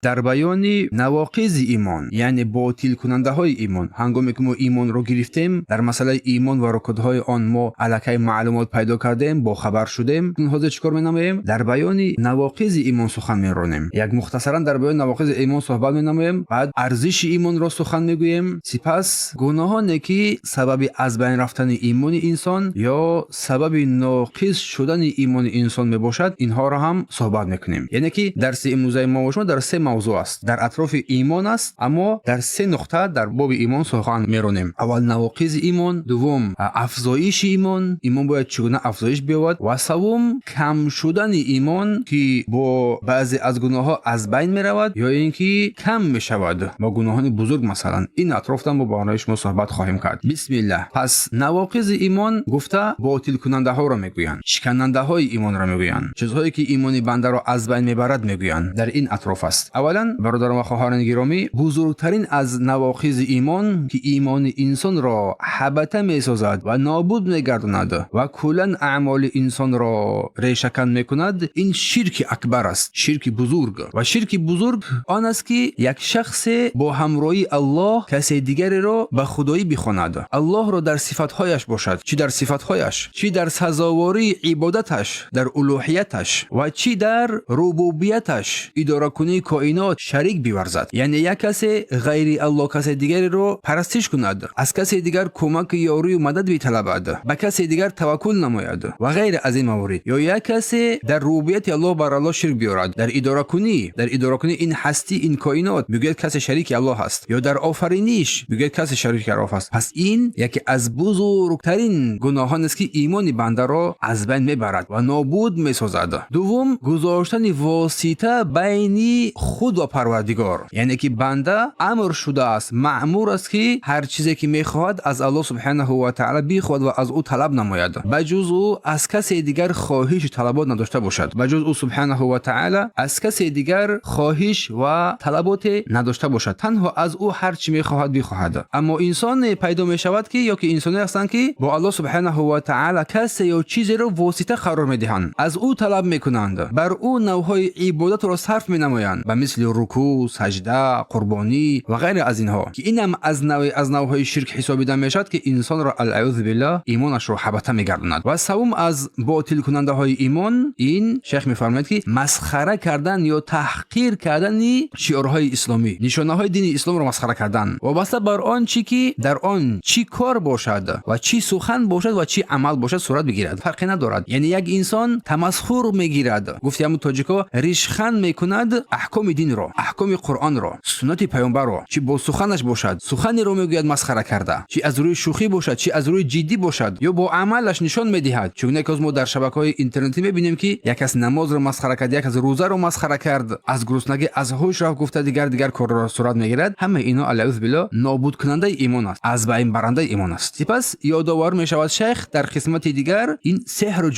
در بیان نواقض ایمان، یعنی باطل کننده های ایمان. هنگامی که ما ایمان رو گرفتیم، در مسئله ایمان و رکودهای آن ما الکی معلومات پیدا کردیم، با خبر شدیم، حاضر چیکار می‌نماییم؟ در بیان نواقض ایمان سخن می‌رانیم. یک مختصرا در بیان نواقض ایمان صحبت می‌نماییم، بعد ارزش ایمان را سخن می‌گوییم، سپس گناهانی که سبب از بین رفتن ایمان انسان یا سبب ناقص شدن ایمان انسان میباشد، اینها را هم صحبت می‌کنیم. یعنی که درس امروزه ما و شما در سه موضوع است، در اطراف ایمان است، اما در سه نقطه در باب ایمان سخن می‌رانیم. اول نواقض ایمان، دوم افزایش ایمان باید چگونه افزایش بیاید، و سوم کم شدن ایمان که با بعضی از گناه‌ها از بین می‌رود یا اینکه کم می‌شود با گناهان بزرگ. مثلا این اطراف ما با آنها شما صحبت خواهیم کرد. بسم الله. پس نواقض ایمان گفته باطل کننده ها را میگویند، شکننده های ایمان را میگویند، چیزهایی که ایمان بنده را از بین میبرد میگویند. در این اطراف است. اولا برادران و خواهران گرامی، بزرگترین از نواقض ایمان که ایمان انسان را حبطه میسازد و نابود میگرداند و کلا اعمال انسان را ریشه‌کن میکند، این شرک اکبر است، شرک بزرگ. و شرک بزرگ آن است که یک شخص با همراهی الله کسی دیگری را به خدایی بخواند. الله را در صفاتهایش باشد، چی در صفاتهایش، چی در سزاواری عبادتش، در الوهیتش و چی در ربوبیتش، اداره کنی کائنات شریک بیورزد. یعنی یک کسی غیر الله کسی دیگری را پرستش کند، از کسی دیگر کمک یاری و مدد بطلبد، به کسی دیگر توکل نماید و غیر از این موارد. یا یک کسی در ربوبیت الله بر الله شرک بیارد، در اداره کنی این هستی، این کائنات میگوید کسی شریک الله هست، یا در آفرینش میگوید کسی شریک الله هست. پس این یکی از بزرگترین گناهان است که ایمان بنده را از بین میبرد و نابود میسازد. دوم، گذاشتن واسطه بین خود و پروردگار، یعنی که بنده امر شده است، مأمور است که هر چیزی که میخواهد از الله سبحانه و تعالی بخواهد و از او طلب نماید، بجز او از کسی دیگر خواهش طلبات نداشته باشد، بجز او سبحانه و تعالی از کسی دیگر خواهش و طلبات نداشته باشد، تنها از او هر چی میخواهد بخواهد. اما انسان پیدا میشود که یا که انسانی هستند که با الله سبحانه و تعالی کسی یا چیزی را واسطه قرار میدهند، از او طلب میکنند، بر او نوعهای عبادت را صرف مینمایند، به مثل رکوع، سجده، قربانی و غیر از اینها، که اینم از نوعهای شرک حسابیده میشد که انسان را العیاذ بالله ایمانش را حبطه میگرداند. و سوم از باطل کننده های ایمان، این شیخ میفرماید که مسخره کردن یا تحقیر کردن شعارهای اسلامی، نشانه های دین اسلام را مسخره کردن و واسه بر آن چی که در آن چی کار باشد و چی سخن باشد و چی عمل باشد صورت بگیرد، فرقی ندارد. یعنی یک انسان تمسخر میگیرد، گفتیم تاجیکا ریشخند میکند احکام دین را، احکام قرآن را، سنت پیامبر را، چی با سخنش باشد سخنی را میگوید مسخره کرده، چی از روی شوخی باشد چی از روی جدی باشد، یا با عملش نشان میدهد. چون یک از ما در شبکه‌های اینترنتی میبینیم که یک از نماز را مسخره کرد، یک از روزه را مسخره کرد، از گرسنگی از هوش رفت گفته دیگر کار را صورت میگیرد. همه اینا العیاذ بالله نابود کننده ایمان است، از بین برنده ایمان است. سپس یادآور میشود شیخ در قسمت دیگر این سحر و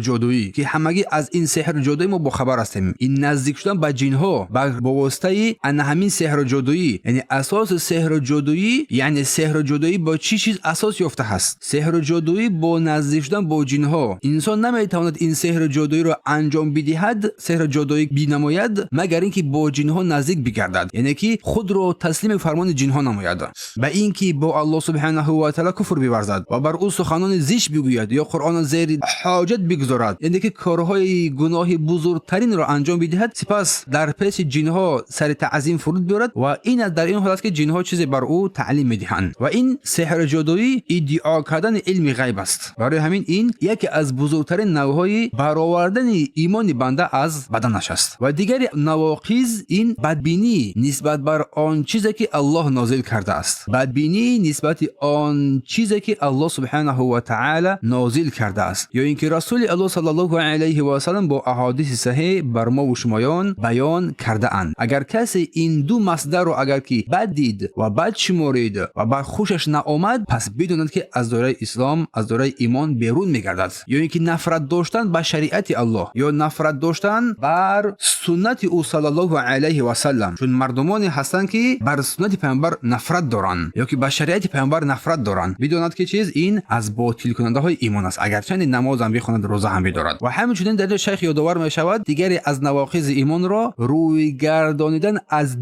جادویی که همگی از این سحر و جادویی ما با خبر هستیم، این نزدیک شدن به جن ها با واسطه همین سحر و جادویی. یعنی اساس سحر و جادویی، یعنی سحر و جادویی با چی چیز اساس یافته است؟ سحر و جادویی با نزدیک شدن با جن ها. انسان نمیتواند این سحر و جادویی را انجام بدهد، سحر و جادویی بنماید، مگر اینکه با جن ها نزدیک بگردد، یعنی که خود را تسلیم فرمان جن ها نماید، به اینکه با الله سبحانه و تعالی کفر بورزد و بر او سخنان زشت بگوید یا قرآن زیر حاجت بگذارد، یعنی که کارهای گناه بزرگترین را انجام بدهد، سپس در پیش جن ها سر تعظیم فرود بیارد و این در این حالت که جن ها چیزی بر او تعلیم میدهند. و این سحر جادویی ادعا کردن علم غیب است. برای همین این یکی از بزرگترین نوعهای برآوردن ایمان بنده از بدنش است. و دیگر نواقض این بدبینی نسبت بر آن چیزی که الله نازل کرده است، بدبینی نسبت آن چیزی که الله سبحانه و تعالی نازل کرده است، یا اینکه رسول الله صلی الله علیه و سلم با احادیث صحیح بر ما و شمایان بیان کرده اند. اگر کسی این دو مصدر رو اگر که بد دید و بد شمارید و بر خوشش نآمد، پس بدونید که از دایره اسلام، از دایره ایمان بیرون میگردد. یا اینکه نفرت داشتن به شریعت الله یا نفرت داشتن بر سنت او صلی الله علیه و سلم، چون مردمانی هستند که بر سنت پیامبر نفرت دارن یا که به شریعت پیامبر نفرت دارن، بدونید که چیز این از باطل کننده های ایمان است، اگرچه نماز هم بخواند، روزه هم بدارد. و همچنین در شیخ یادآور می شود دیگری از نواقض ایمان را روی گردانیدن از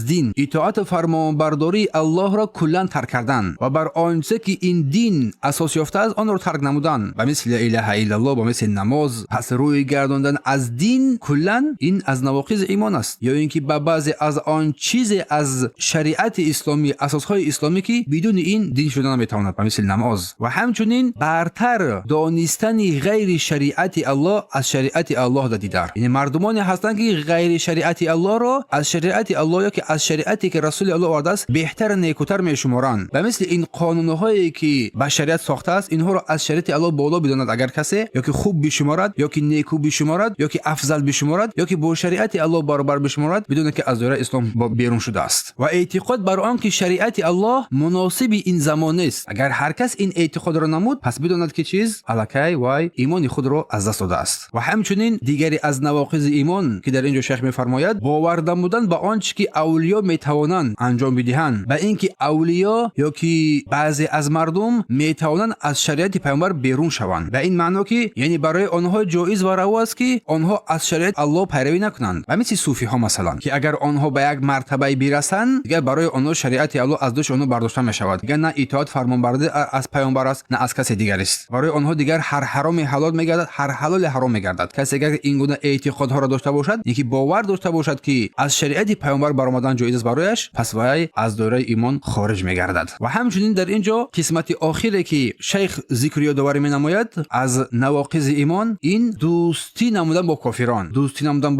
دین، اطاعت فرمانبرداری الله را کلا ترک کردن و بر آنچه که این دین اساس یافته است آن را ترک نمودن، و مثل لا اله الا الله، با مثل نماز. پس روی گرداندن از دین کلا این از نواقض ایمان است، یا اینکه به بعضی از آن چیز از شریعت اسلامی، اساسهای اسلامی که بدون این دین شدن نمیتواند، مثل نماز. و همچنین برتر دانستن غیر شریعت الله از شریعت الله را دیدار، یعنی مردمانی هستند که غیر شریعت الله را از شریعت الله یا که از شریعتی که رسول الله آورده است بهتر نیکوتر میشمارند، و مثل این قانون‌هایی که به شریعت ساخته است اینها را از شریعت الله بالا بداند. اگر کسی یا که خوب بشمارد یا که نیکو بشمارد یا که افضل بشمارد یا که با شریعت الله برابر بشمارد، بدون که از دایره اسلام بیرون شده است. و اعتقاد بر آن که شریعت الله مناسب این زمان است، اگر هر کس این اعتقاد را نمود پس بداند که چیز الکی و ایمان خود را از دست داده است. و همچنین دیگری از نواقض ایمان که در اینجا شیخ میفرماید باور نمودن به آنچه که اولیا میتوانند انجام بدهند، و اینکه اولیا یا که بعضی از مردم میتوانند از شریعت پیامبر بیرون شوند، و این معنی که یعنی برای آنها جایز و روا است که آنها از شریعت الله پیروی نکنند. و مثل صوفی ها مثلا که اگر آنها به یک مرتبه برسند دیگر برای آنها شریعت الله از دوش آنها برداشته می شود، دیگر نه اطاعت فرمانبرداری از پیامبر است نه از کسی دیگر است. برای آنها دیگر هر حرام حلال میگردد، هر حلال حرام میگردد. کسی اگر این گونه اعتقادها را داشته باشد، یکی باور داشته باشد که از شریعت پیامبر برآمدن جایز است برایش، پس وی از دایره ایمان خارج میگردد. و همچنین در اینجا قسمت آخری که شیخ ذکر یادآوری می‌نماید از نواقض ایمان، این دوستی نمودن با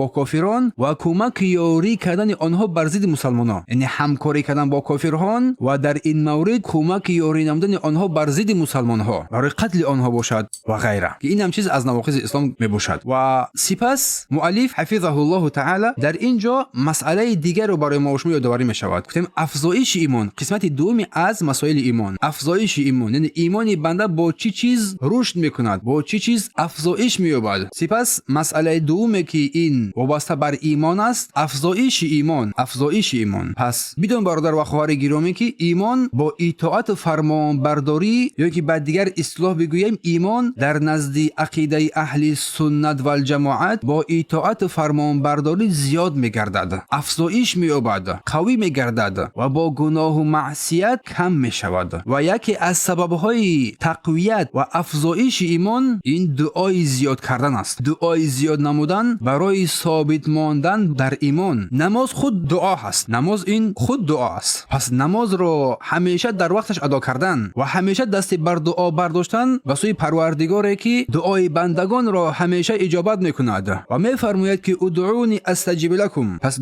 کافران و کمک یاری کردن آنها بر ضد مسلمانان، یعنی همکاری کردن با کافران و در این مورد کمک یاری نمودن آنها بر ضد مسلمان‌ها برای قتل آنها باشد و غیره، که این هم چیز از نواقض اسلام میباشد. و سپس مؤلف حفظه الله تعالی در اینجا مسئله دیگر رو برای ما و شما یادآوری می‌شود. گفتیم افزایش ایمان، قسمت دومی از مسائل ایمان، افزایش ایمان، یعنی ایمانی بنده با چی چیز رشد میکند، با چی چیز افزایش مییابد. سپس مسئله دومی که این وابسته بر ایمان است، افزایش ایمان. پس بدون برادر و خواهر گرامی که ایمان با اطاعت فرمانبرداری، یا که بعد دیگر اصطلاح بگوییم ایمان در نزد عقیده اهل سنت و الجماعت با اطاعت فرمانبرداری زیاد میگردد، افزایش مییابد، قوی میگردد و با گناه و معصیت کم میشود. و یکی از سبب‌های تقویت و افزایش ایمان این دعای زیاد کردن است، دعای زیاد نمودن برای ثابت ماندن در ایمان. نماز خود دعا هست، نماز این خود دعا است. پس نماز رو همیشه در وقتش ادا کردن و همیشه دست بر دعا برداشتن و سوی پروردگاری که دعای بندگان را همیشه اجابت میکند و میفرماید که ادعونی استجب لکم، پس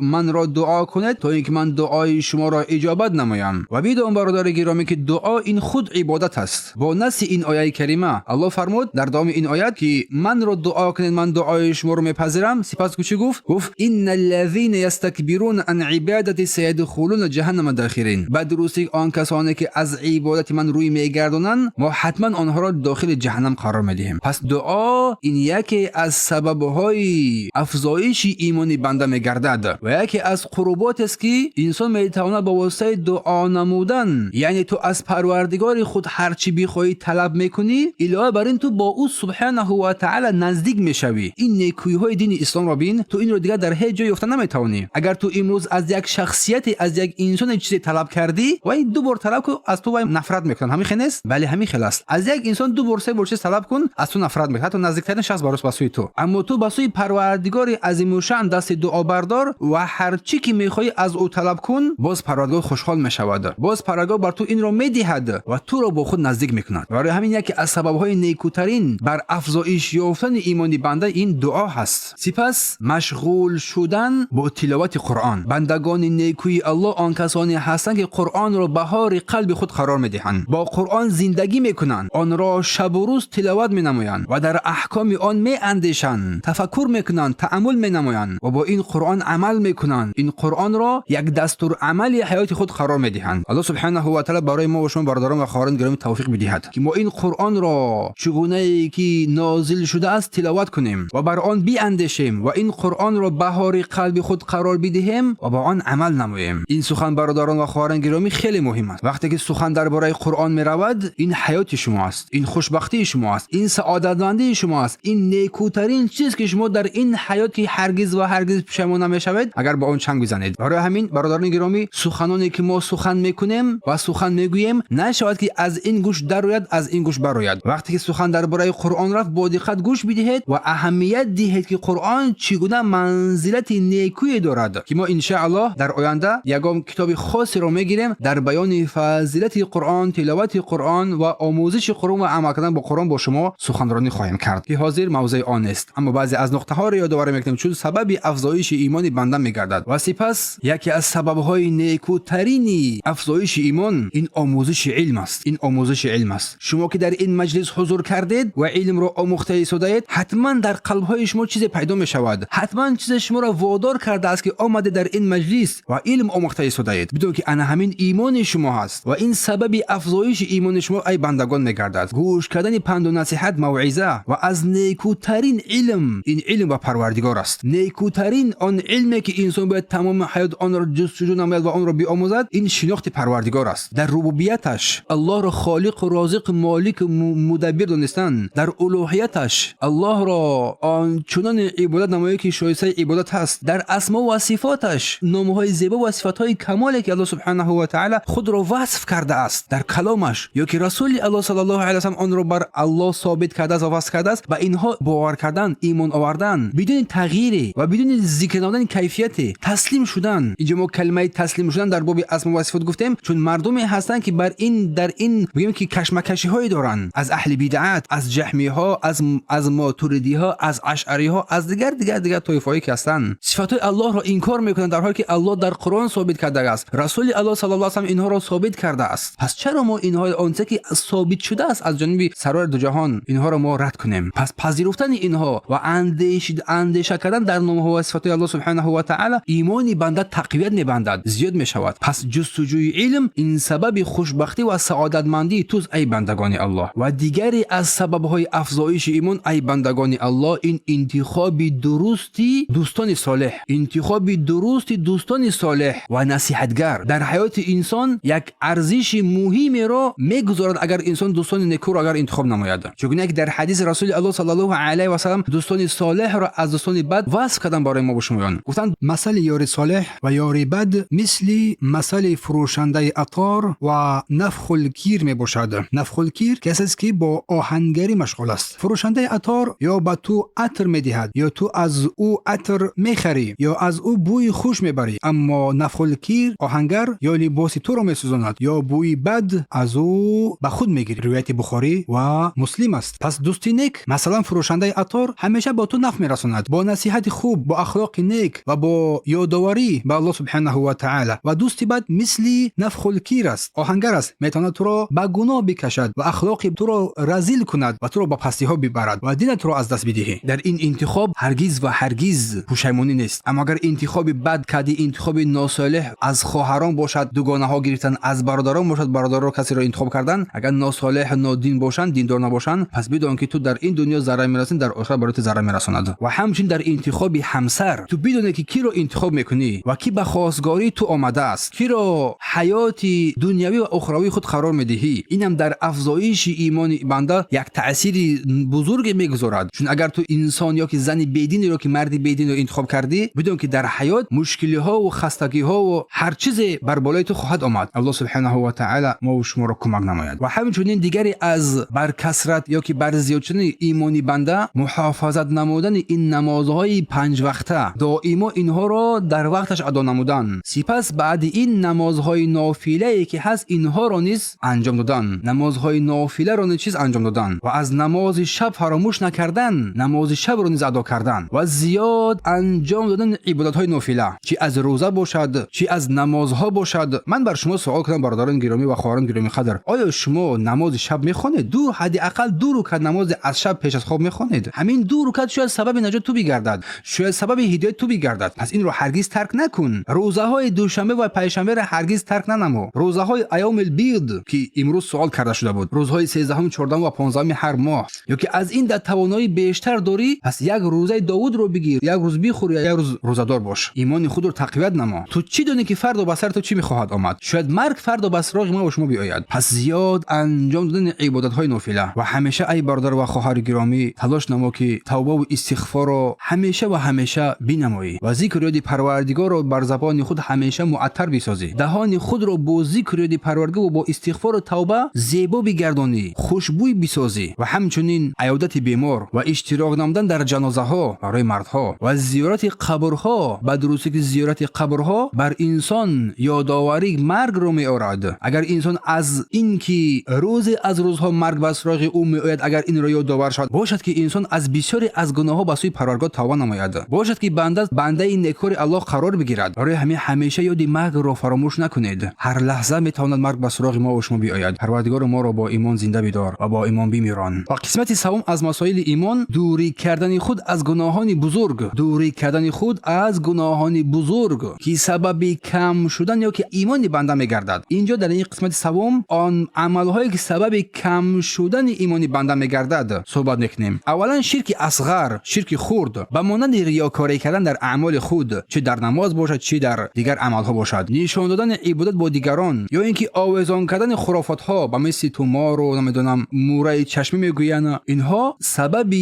من را دعا کنید تا اینکه من دعای شما را اجابت نمایم. و بدون برادر گرامی که دعا این خود عبادت است. با نص این آیه کریمه الله فرمود در دام این آیت که من را دعا کنید من دعای شما رو میپذیرم. سپس چی گفت ان الذين يستكبرون عن عبادتي سيدخلون جهنم داخرين، بعد درستی آن کسانی که از عبادت من روی میگردونن ما حتما آنها را داخل جهنم قرار میدهیم. پس دعا این یکی از سببهای افزایش ایمان بنده میگردد و یکی از قربات است که انسان میتواند با واسطه دعا نمودن، یعنی تو از پروردگار خود هر چی بخوای طلب میکنی الهی بر این تو با او سبحانه و تعالی نزدیک میشوی. این نیکویی های دین اسلام را بین، تو این رو دیگه در هیچ جای یافته نمیتونی. اگر تو امروز از یک شخصیت، از یک انسان چیزی طلب کردی و این دو بار طلب کن از تو نفرت میکنن، همین خنست؟ بله همین خلاص. از یک انسان دو بار سه بار چیز طلب کن از تو نفرت میکنه، حتی نزدیکترین شخص براش بسوی تو. اما تو بسوی پروردگار عظیم الشأن دست دعا بردار و هر چی که میخوای از او طلب کن، باز پروردگار خوشحال میشود، باز پروردگار بر تو این رو میدهد و تو رو با خود نزدیک میکند. برای همین یکی از سببهای نیکوترین بر افزایش یافتن ایمانی بنده این دعا هست. سپس مشغول شدن با تلاوت قرآن. بندگان نیکوی الله آن کسانی هستند که قرآن را بهار قلب خود قرار میدهند، با قرآن زندگی میکنند، آن را شب و روز تلاوت مینمایند و در احکام آن میاندیشند، تفکر میکنند، تأمل مینمایند و با این قرآن عمل میکنند. این قرآن را یک دستور عملی حیات خود قرار میدهند. الله سبحانه و تعالی برای ما و شما برادران و خواهران گرامی توفیق بدهد که ما این قرآن را چگونه ای که نازل شده است تلاوت کنیم و بر آن بیاندیشیم و این قرآن را بهار قلب خود قرار بدهیم و با آن عمل نماییم. این سخن برادران و خواهران گرامی خیلی مهم است. وقتی که سخن درباره قرآن می رود، این حیات شما است، این خوشبختی شما است، این سعادتمندی شما است، این نیکوترین چیز که شما در این این حیات که هرگز و هرگز پشیمان نمیشوید اگر با اون چنگ بزنید. برای همین برادران گرامی، سخنانی که ما سخن میکنیم و سخن میگوییم نشود که از این گوش درآید از این گوش برآید. وقتی که سخن درباره قرآن رفت با دقت گوش بدهید و اهمیت دهید که قرآن چگونه منزلت نیکویی دارد که ما ان شاء الله در آینده یگام کتاب خاصی رو میگیریم در بیان فضیلت قرآن، تلاوت قرآن و آموزش قرآن و عمل کردن با قرآن با شما سخنرانی خواهیم کرد که حاضر موضوع آن است. اما بعضی از نقطه ها را یادآوری میکنیم چون سبب افزایش ایمان بنده میگردد. و سپس یکی از سبب های نیکوترین افزایش ایمان این آموزش علم است. این آموزش علم است. شما که در این مجلس حضور کردید و علم را آموخته اید حتما در قلب های شما چیز پیدا می شود. حتما چیز شما را وادار کرده است که آمده در این مجلس و علم آموخته اید بدون که انا همین ایمان شما هست و این سبب افزایش ایمان شما ای بندگان میگردد. گوش کردن پند و نصیحت، موعظه و از نیکوترین علم این علم و پروردگار است. نیکوترین آن علمی که انسان باید تمام حیات آن را جستجو نماید و آن را بیاموزد این شناخت پروردگار است. در ربوبیتش الله را خالق و رازق مالک مدبر دانستن، در الوهیتش الله را آنچنان عبادت نمایی که شایسته عبادت هست، در اسما و صفاتش نامهای زیبا و صفاتهای کمالی که الله سبحانه و تعالی خود را وصف کرده است، در کلامش یا که رسول الله صلی الله علیه و سلم آن را بر الله ثابت کرده است و وصف کرده است. و اینها باور کردن، ایمان آوردن بدون تغییر و بدون ذکر نمودن کیفیت، تسلیم شدن. اینجا ما کلمه تسلیم شدن در باب اسما و صفات گفتیم چون مردمی هستن که در این بگیم که کشمکشی هایی دارن از اهل بدعت، از جهمی ها، از ماتوریدی ها، از اشعری ها، از دیگر طایفه هایی که هستن صفات الله را انکار میکنن در حالی که الله در قرآن ثابت کرده است، رسول الله صلی الله علیه و سلم اینها را ثابت کرده است. پس چرا ما اینها آنچه که ثابت شده است از جانب سرور دو جهان اینها را ما رد کنیم؟ پس پذیرفتن اینها و اندیشه کردن در نام و صفات الله سبحانه و تعالی ایمانی بنده تقویت میبندد، زیاد میشود. پس جستجوی علم این سبب خوشبختی و سعادتمندی توز ای بندگان الله. و دیگری از سبب‌های افزایش ایمان ای بندگان الله این انتخاب درستی دوستان صالح، انتخاب درستی دوستان صالح و نصیحتگر در حیات انسان یک ارزش مهمی را میگذارد اگر انسان دوستان نیکو را اگر انتخاب نماید. چگونه که در حدیث رسول الله صلی الله علیه و سلم دوستان صالح را از دوستان بد وصف کردن برای ما بشمایان. گفتند مثل یار صالح و یار بد مثل مثل فروشنده عطار و نفخ الکیر می باشد. نفخ الکیر کسی است که با آهنگری مشغول است. فروشنده عطار یا به تو عطر می دهد یا تو از او عطر می خری یا از او بوی خوش می بری. اما نفخ الکیر آهنگر یا لباس تو را می سوزاند یا بوی بد از او به خود می گیری. روایت بخاری و مسلم است. پس دوستی نیک مثلا فروشنده عطار همیشه با تو نفع می رساند با نصیحت خوب، با اخلاق نیک و با یادآوری به الله سبحانه و تعالی. و دوستی بد مثل نفخ الکیر است، آهنگر است، میتواند تو را به گناه بکشد و اخلاق تو را رذیل کند و تو را به پستی ها ببرد و دین تو را از دست بدهی. در این انتخاب هرگز و هرگز پشیمانی نیست. اما اگر انتخاب بد کردی، انتخاب ناصالح از خواهران باشد دوگانه ها گرفتن، از برادران باشد برادران کسی را انتخاب کردن، اگر ناصالح نادین باشند، دیندار نباشند، پس بدون که تو در این دنیا ضرر میرسین در آخرت برات ضرر میرساند. و همچنین در انتخاب همسر تو بدون که کی رو انتخاب میکنی و کی به خواستگاری تو آمده است، کی رو حیات دنیوی و اخروی خود قرار میدهی، اینم در افزایش ایمان بنده یک تأثیر بزرگ میگذارد. چون اگر تو انسان یا که زن بیدین رو که مرد بیدین رو انتخاب کردی بدون که در حیات مشکلی ها و خستگی ها و هر چیز بر بالای تو خواهد آمد. الله سبحانه و تعالی ما و شما را کمک نماید. و همچنین دیگری از بر کثرت یا که بر زیاد شدن ایمانی بنده محافظت نمودن این نمازهای 5 وقته، دائما اینها را در وقتش ادا نمودن، سپس بعد این نمازهای نافله که هست اینها را نیز انجام دادن، نمازهای نافله را نیز انجام دادن و از نماز شب فراموش نکردن، نماز شب را نیز ادا کردن و زیاد انجام دادن عبادت های نافله، چی از روزه باشد چی از نمازها باشد. من بر شما سوال کنم برادران گرامی و خواهران گرامی قدر، آیا شما نماز شب میخوانید؟ دو حداقل 2 رکعت نماز از شب پیش از خواب میخوانید؟ همین 2 رکعت شاید سبب نجات تو بگردد، شاید سبب هدایت تو بگردد. پس این رو هرگز ترک نکن. روزه های دوشنبه و پنجشنبه را هرگز ترک ننما. روزه های ایام البید که امروز سوال کرده شده بود، روزهای 13 14 و 15 هر ماه، یا که از این در توانایی بیشتر داری پس یک روزه داوود رو بگیر، یک روز بخور یا یک روز روزدار باش. ایمان خود رو تقویت نما. تو چی دونی که فردا به سر تو چی میخواهد آمد؟ شاید مرگ فردا به سراغ ما و شما بیاید. پس زیاد انجام دادن عبادت های نافله و همیشه ای برادر و خواهر گرامی تلاش نما که توبه و استغفار استغفار رو همیشه و همیشه بنمایی و ذکر یاد پروردگار رو بر زبان خود همیشه معطر بسازی. دهان خود رو با ذکر یاد پروردگار و با استغفار و توبه زیبا بگردانی، خوشبوی بسازی. و همچنین عیادت بیمار و اشتراک نمودن در جنازه ها برای مردها و زیارت قبرها. به درستی که زیارت قبرها بر انسان یادآوری مرگ رو می‌آورد. اگر انسان از این که روز از روزها مرگ به سراغ او میآید، اگر این را یادآور شد، باشد که انسان از بسیاری از گناه‌ها به سوی پروردگار توبه نماید، باشد که بنده نیکوکار الله قرار بگیرد. برای همین همیشه یاد مرگ را فراموش نکنید. هر لحظه میتواند مرگ به سراغ ما و شما بیاید. پروردگار ما را با ایمان زنده بدار و با ایمان بمیران. و قسمت سوم از مسائل ایمان، دوری کردن خود از گناهان بزرگ. دوری کردن خود از گناهان بزرگ که سبب کم شدن یا که ایمان بنده میگردد. اینجا در این قسمت سوم آن عملهایی که سبب کم شدن ایمان بنده میگردد صحبت میکنیم. اولا شرک اصغر، شرک خرد، به مانند ریاکاری کردن در اعمال خود، چه در نماز باشد چه در دیگر اعمالها باشد، نشان دادن عبادت با دیگران، یا اینکه آویزان کردن خرافات ها به مثل تومار و نمیدونم موره چشمی میگویند، اینها سبب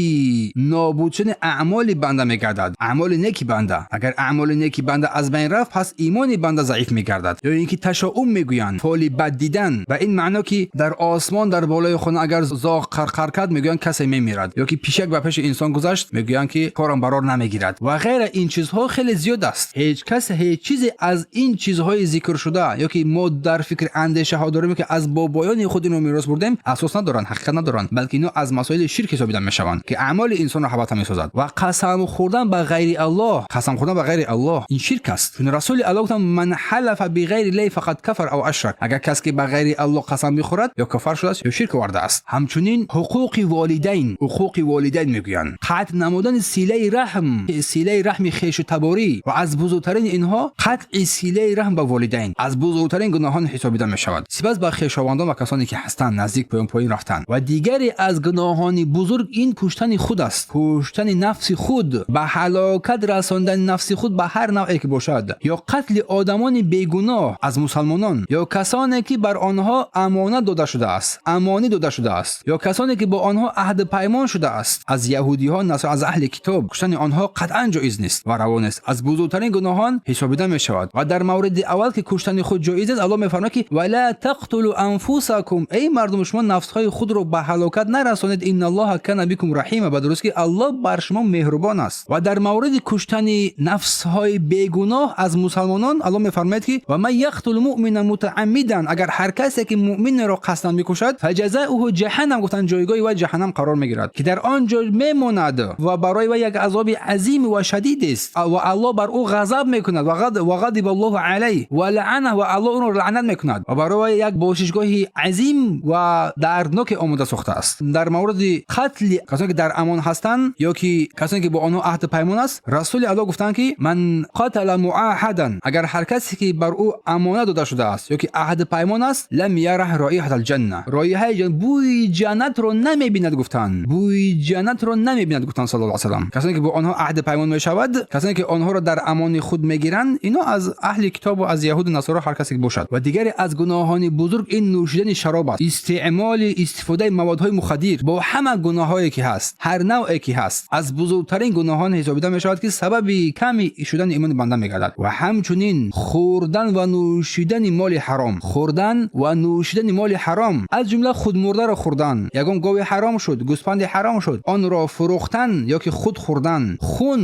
نابود شدن اعمال بنده میگردد، اعمال نیکی بنده. اگر اعمال نیکی بنده از بین رفت، پس ایمان بنده ضعیف میگردد. یا اینکه تشاؤم میگویند، فال بد دیدن، و این معنی که در آسمان در بالای خانه اگر زاغ قرقر کرد میگویند کسی میمیرد، یا که پیشک به پیش انسان گذشت میگویند که کارم برار نمیگیرد و غیره. این چیزها خیلی زیاد است. هیچ کس هیچ چیزی از این چیزهای ذکر شده یا که ما در فکر اندیشه ها داریم که از بابایان خود اینو میراث بردیم اساس ندارن، حقیقت ندارن، بلکه اینا از مسائل شرک حساب میشوند که اعمال انسان را حبط میسازد. و قسم خوردن به غیر الله، قسم خوردن به غیر الله این شرک است. چون رسول الله گفتن من حلف بغیر الله فقط کفر او اشرک. اگر کسی که به غیر الله قسم میخورد یا کفر شده است یا شرک ورده است. همچنین حقوق والدین، حقوق والدین میگویند قطع نمودن صله رحم، صله رحم خویش و تباری، و از بزرگترین اینها قطع صله رحم به والدین از بزرگترین گناهان حسابیده می شود. سپس به خویشاوندان و کسانی که هستند نزدیک پایین رفتن. و دیگری از گناهان بزرگ این کشتن خود است، کشتن نفس خود، به هلاکت رساندن نفس خود به هر نوعی که باشد، یا قتل آدمان بیگناه از مسلمانان، یا کسانی که بر آنها امانت داده شده است، امانی داده شده است، یا کسانی که با آنها عهد پیمان شده است از یهودی ها، نصارا، از اهل کتاب. کشتن آنها قطعا جایز نیست و روا نیست، از بزرگترین گناهان حسابیده می شود. و در مورد اول که کشتن خود جایز است، الله میفرماید که ولا تقتلوا انفسکم، ای مردم شما نفسهای خود را به هلاکت نرسانید، ان الله کان بكم رحیم، به درستی که الله بر شما مهربان است. و در مورد کشتن نفسهای بیگناه از مسلمانان الله میفرماید که و من یقتل مؤمنا متعمدا، اگر هر کسی که مؤمن را قصدا میکشد فجزاؤه جهنم، گفتن جایگاه و جهنم قرار میگیرد که در آنجا میماند و برای و یک عذاب عظیم و شدید است و الله بر او غضب میکند و غضب الله علیه و لعنه، و الله اون را لعنت میکند و برای یک باششگاه عظیم و دردناک آماده ساخته است. در مورد قتل کسانی که در امان هستند یا که کسانی که با آنها عهد پیمان است، رسول الله گفتند که من قتل معاهدا، اگر هر کسی که بر او امانت داده شده است یا که عهد پیمان است، لم یره رایحه الجنه، رایحه جنت، بوی جنت رو نمیبیند، گفتند بوی جنت رو نمیبیند، گفتند صلی الله علیه و سلم. کسانی که با آنها عهد پیمان میشود، کسانی که آنها را در امان خود میگیرند، اینا از اهل کتاب و از یهود و نصارا هر کسی که باشد. و دیگری از گناهان بزرگ این نوشیدن شراب است، استفاده موادهای مخدر، با همه گناهایی که هست، هر نوعی که هست، از بزرگترین گناهان حسابیده میشود که سبب کمی شدن ایمان بنده میگردد. و همچنین خوردن و نوشیدن مال حرام، خوردن و نوشیدن مال حرام، از جمله خودمرده را خوردن، یگان گاو حرام شد، گوسفند حرام شد، آن را فروختن یا که خود خوردن،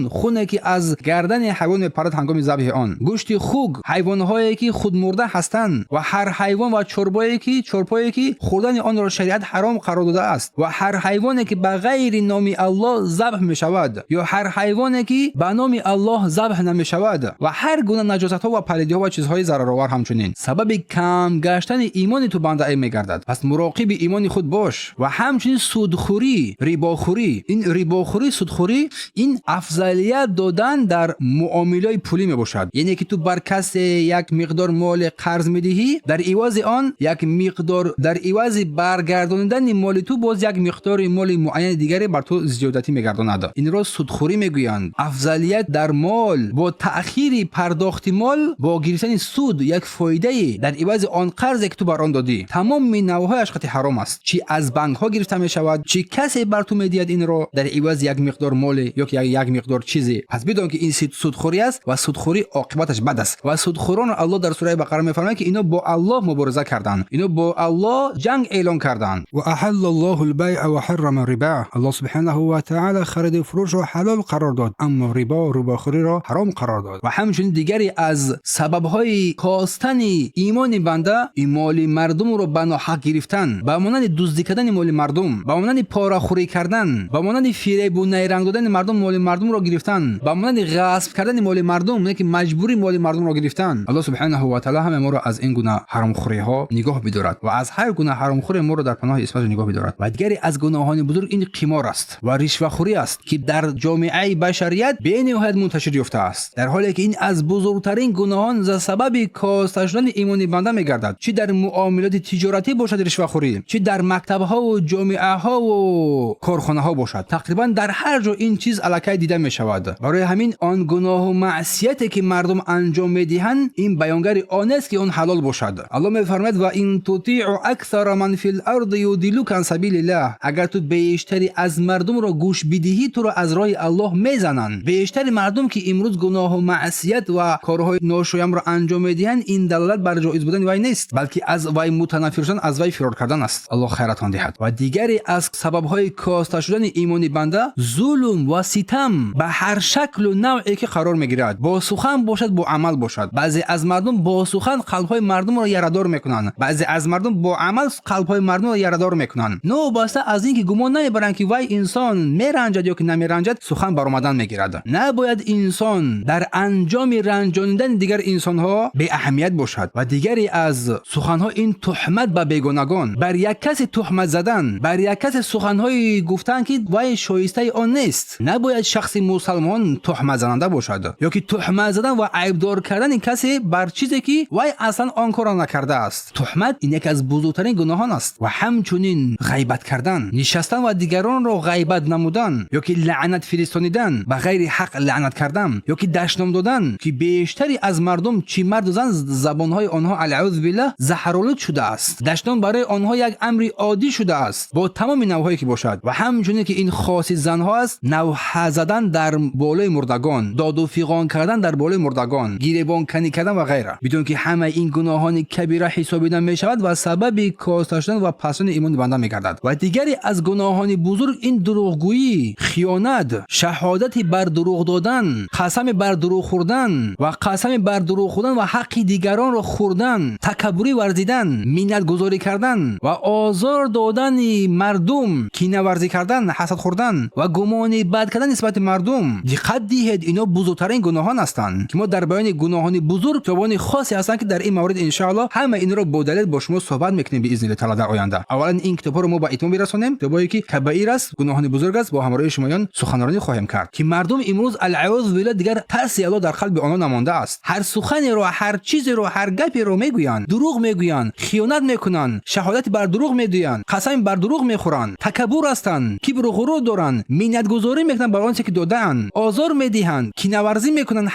خونی که از گردن حیوان پرد هنگام ذبح آن، گوشت خوک، حیوان‌هایی که خودمرده هستند، و هر حیوان و چرپایی که خوردن آن را شریعت حرام قرار داده است، و هر حیوانی که به غیر نام الله ذبح می شود یا هر حیوانی که به نام الله ذبح نمی شود، و هر گونه نجاست‌ها و پلیدی‌ها و چیزهای ضررآور همچنین سبب کم گشتن ایمان تو بنده میگردد. پس مراقب ایمان خود باش. و همچنین سودخوری، ریباخوری، این ریباخوری، سودخوری، این افضلیت دادن در معاملات پولی می باشد. یعنی که تو بر کسی یک مقدار مال قرض میدهی، در عوض آن یک مقدار، در عوض برگرداندن مال تو باز یک مقدار مال معین دیگری بر تو زیادتی میگرداند. این را سودخوری میگویند. افضلیت در مال با تأخیر پرداخت مال، با گرفتن سود یک فایده در عوض آن قرضی که تو بر آن دادی، تمام نوع‌های اشخاص حرام است. چی از بانک ها گرفته می شود، چی کسی بر تو میدهد این را در عوض یک مقدار مقدار مال یا یک مقدار چیزی، پس بدون که این سودخوری است و سودخوری عاقبتش بد است. و سودخوران الله در سوره بقره میفرماید که اینا با الله مبارزه کردند، اینا با الله جنگ اعلان کردند. و احل الله البیع و حرم الربا، الله سبحانه و تعالی خرید و فروش را حلال قرار داد اما رباخوری را حرام قرار داد. و همچنین دیگری از سبب‌های کاستن ایمان بنده این مال مردم رو به ناحق گرفتن، به مانند دزدی کردن مال مردم، به مانند پاره‌خوری کردن، به مانند فریب و نیرنگ دادن مردم مال مردم رو گرفتن، به مانند غصب کردن مال مردم، نه که مجبوری مال مردم رو گرفتن. الله سبحانه و تعالی همه ما رو از این گونه حرامخوری ها نگاه بدارد و از هر گونه حرامخوری ما رو در پناه اسمش نگاه بدارد. و دیگری از گناهان بزرگ این قمار است و رشوه‌خوری است که در جامعه بشریت به نهایت منتشر یافته است، در حالی که این از بزرگترین گناهان ز سبب کاسته شدن ایمان بنده میگردد. چه در معاملات تجارتی باشد رشوه‌خوری، چه در مکتب‌ها و جامعه‌ها و کارخانه‌ها باشد، تقریبا در هر جا این چیز الکی دیده می‌شود. برای همین آن گناه و معصیتی که مردم انجام می‌دهند این بیانگر آن است که آن حلال باشد. الله می‌فرماید و ان تطیع اکثر من فی الارض یضلوک عن سبیل الله، اگر تو بیشتری از مردم را گوش بدهی تو را از راه الله میزنند. بیشتر مردم که امروز گناه و معصیت و کارهای ناشایم را انجام میدهند این دلالت بر جایز بودن وی نیست، بلکه از وی متنفر شدن، از وی فرار کردن است. الله خیرتان دهد. و دیگری از سبب‌های کاسته شدن ایمان بنده ظلم و ستم به هر شکل و نوعی که قرار میگیرد، با سخن باشد با عمل باشد. بعضی از مردم با سخن قلب‌های مردم را یره‌دار میکنند، بعضی از مردم با عمل قلب‌های مردم را یره‌دار میکنند. نو باسته از اینکه گمان نمیبرند که وی انسان میرنجد یا که نمیرنجد سخن برآمدن میگیرد. نباید انسان در انجام رنجاندن دیگر انسان‌ها به اهمیت باشد. و دیگری از سخن‌ها این تهمت به بیگانگان، بر یک کس تهمت زدن، بر یک کس سخن‌های گفتن که وی شایسته آن نیست. نباید شخص مسلمان تهمت زننده باشد یا که تهمت زدن و عیبدار کردن این کسی بر چیزی که وی اصلا آن کار نکرده است. تهمت این یک از بزرگترین گناهان است. و همچنین غیبت کردن، نشستن و دیگران را غیبت نمودن یا که لعنت فرستانیدن، به غیر حق لعنت کردن یا که دشنام دادن که بیشتری از مردم چی مرد و زن زبانهای آنها العوذ بالله زهرآلود شده است. دشنام برای آنها یک امر عادی شده است با تمام نوعهایی که باشد. و همچنین که این خاص زنها است، نوحه زدن در بالای مردگان، داد و فیغان کردن در بالای مردگان، گریبان کنی کردن و غیره، بدون که همه این گناهان کبیره حسابیده می شود و سبب کاسته شدن و پسند ایمان بنده می گردد. و دیگری از گناهان بزرگ این دروغگویی، خیانت، شهادت بر دروغ دادن، قسم بر دروغ خوردن و قسم بر دروغ خوردن و حق دیگران را خوردن، تکبری ورزیدن، منت گذاری کردن و آزار دادن مردم، کینه ورزی کردن، حسد خوردن و گمان بد کردن نسبت مردم. دقت دهید اینا بزرگترین گناهان هستند که ما در بیان گناهان بزرگ توان خاصی هستند که در این مورد ان شاء الله همه این را با دلیل با شما صحبت میکنیم باذن الله تعالی در آینده. اولا این کتاب رو ما با اتمام برسونیم، کتابی که کبائر است، گناهان بزرگ است، با همراهی شمایان سخنرانی خواهیم کرد که مردم امروز العیاذ بالله دیگر ترس الله در قلب آنها نمانده است. هر سخنی رو، هر چیزی رو، هر گپی رو میگویند، دروغ میگویند، خیانت میکنند، شهادت بر دروغ میدهند، قسم بر دروغ میخورند، تکبر هستند، کبر و غرور دارند، منت گذاری میکنند بر آنچه که دادند، آزار میدهند، کینه ورزی میکنند،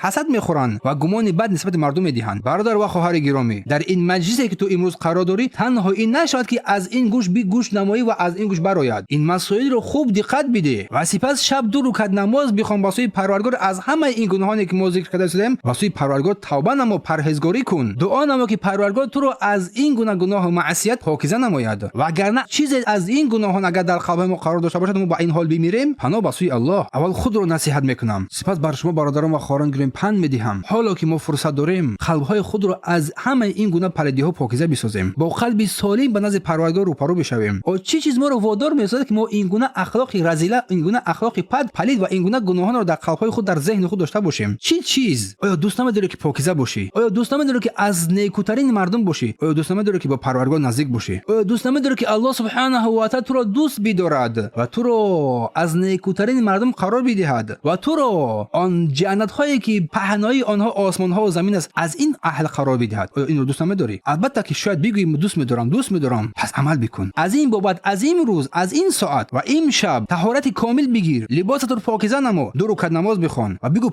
حسد میخورند و گمان بد نسبت مردم میدهند. برادر و خواهر گرامی، در این مجلسی که تو امروز قرار داری تنها این نشد که از این گوش بی گوش نمایی و از این گوش برآید. این مسائل رو خوب دقت بده و سپس شب 2 رکعت نماز بخوان با سوی پروردگار از همه این گناهانی که ما ذکر کرده شدیم با سوی پروردگار توبه نما، پرهیزگاری کن، دعا نما که پروردگار تو رو از این گناه و معصیت پاکیزه نماید. و اگر چیزی از این گناهان اگر در قلب ما قرار داشته باشد ما با این حال بمیریم، پناه به سوی الله. اول خود رو نصیحت میکنم، سپس بر شما برادران و خواهران گرامی پند میدهم حالا که ما فرصت داریم قلب‌های خود رو از همه این گناه پلیدی‌ها پاکیزه بسازیم، با قلبی سالم به نزد پروردگار روبرو بشویم. و چیز ما رو وادار می‌سازد که ما این گناه اخلاق رذیله، این گناه اخلاق بد، پلید و این گناه گناهان رو در قلب‌های خود، در ذهن خود داشته باشیم. چیز آیا دوست نداری که پاکیزه باشی؟ آیا دوست نداری که از نیکوترین مردم باشی؟ آیا دوست نداری که با پروردگار نزدیک باشی؟ آیا دوست نداری که الله سبحانه و تعالی تو را دوست بدارد و تو را از نیکوترین مردم قرار بدهد و تو را آن جنت‌هایی که پهنای آنها آسمان‌ها و زمین است از این اهل قرار بدهد؟ آیا این رو دوست نداری؟ البته که شاید بگویی دوست می‌دارم، پس عمل بکن. از این بابت از این روز، از این ساعت و این شب طهارت کامل بگیر، لباست رو پاکیزه نما، 2 رکعت نماز بخوان و بگو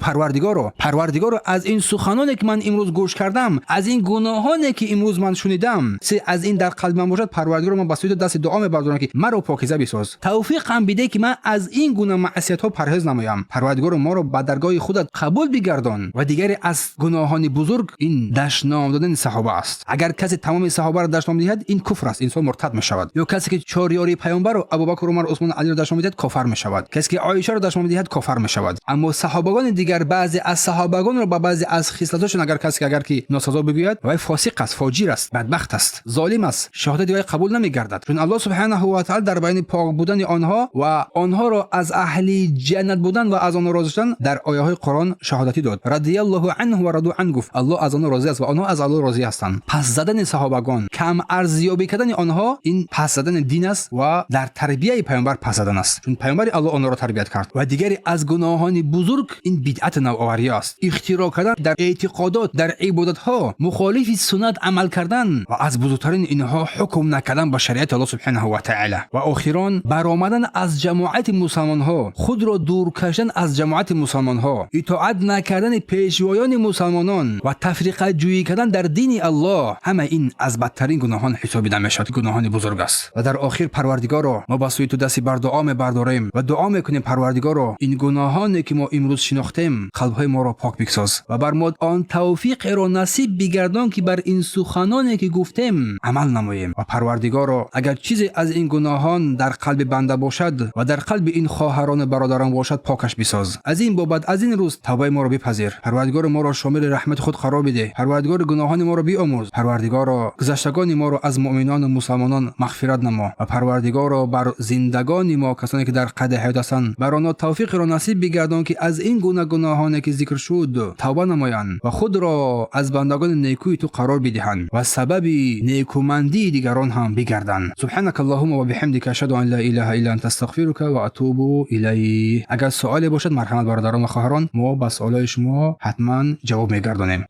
پروردگارا از این سخنانی که من امروز گوش کردم، از این گناهانی که امروز من شنیدم، از این در قلب من باشد، پروردگار من با سوی دست دعا می‌بردارم که مرا پاکیزه بساز. توفیقم بده که من از این گونه معصیت ها پرهیز نمایم. پروردگار ما را به درگاه خودت قبول بگردان. و دیگری از گناهان بزرگ این دشنام دادن صحابه است. اگر کسی تمام صحابه را دشنام دهد این کفر است، انسان مرتد می شود. یا کسی که چهاریاری پیامبر و ابوبکر، عمر، عثمان، علی را دشنام دهد کافر می شود. کسی که عایشه را دشنام دهد کافر می شود. اما صحابگان دیگر، بعضی از صحابگان را با بعضی از خصلتاشون اگر که ناسزا بگوید و فاسق است، فاجر است، بدبخت است، ظالم است، شهادت وی قبول نمیگردد. چون الله سبحانه و تعالی در بیان پاک بودن آنها و آنها را از اهل جنت بودن و از آنها راضی شدن در آیه های قرآن شهادتی داد. رضی الله عنه و رضوا عنه، گفت الله از آنها راضی است و آنها از الله راضی هستند. پس زدن صحابگان، کم ارزیابی کردن آنها، این پس زدن دین است و در تربیت پیامبر پس زدن است. چون پیامبر الله آنها را تربیت کرد. و دیگری از گناهان بزرگ این بدعت نوآوری است. اختراع کردن در اعتقادات، در عبادت ها، مخالف سنت عمل کردن و از بزرگترین اینها حکم نکردن با شریعت الله سبحانه و تعالی. و اخیرا برآمدن از جماعت مسلمان ها، خود را دور کشیدن از جماعت مسلمان ها، اطاعت نکردن پیشوایان مسلمانان و تفریقه جویی کردن در دین الله، همه این از بدترین گناهان حسابیده میشود. گناهان بزرگ است. و در آخر پروردگارا ما با سوی تو دستی بر دعا میبرداریم و دعا میکنیم پروردگارا این گناهانی که ما امروز شناختیم قلب‌های ما را پاک بساز و بر ما آن توفیق را نصیب بگردان که بر این سخنانی که گفتیم عمل نماییم. و پروردگارا اگر چیزی از این گناهان در قلب بنده باشد و در قلب این خواهران برادران باشد پاکش بساز. از این بابت از این روز توبه ما را بپذیر. پروردگار ما را شامل رحمت خود قرار بده. پروردگار گناهان ما را بیامرز. پروردگارا گذشتگان ما را از مؤمنان و مسلمانان مغفرت نما. و پروردگارا بر زندگان ما، کسانی که در قید حیات هستند، بر آنها توفیق را نصیب بگردان که از این گونه گناهانی که ذکر شد توبه نمایند و خود را از بندگان نیکوی تو قرار بدهند و سبب نیکومندی دیگران هم بگردند. سبحانك اللهم و بحمدک، اشهد ان لا اله الا انت، استغفرک و اتوب الیه. اگر سوالی باشد مرحمت برادران و خواهران، ما با سوالای شما حتما جواب میگردانیم.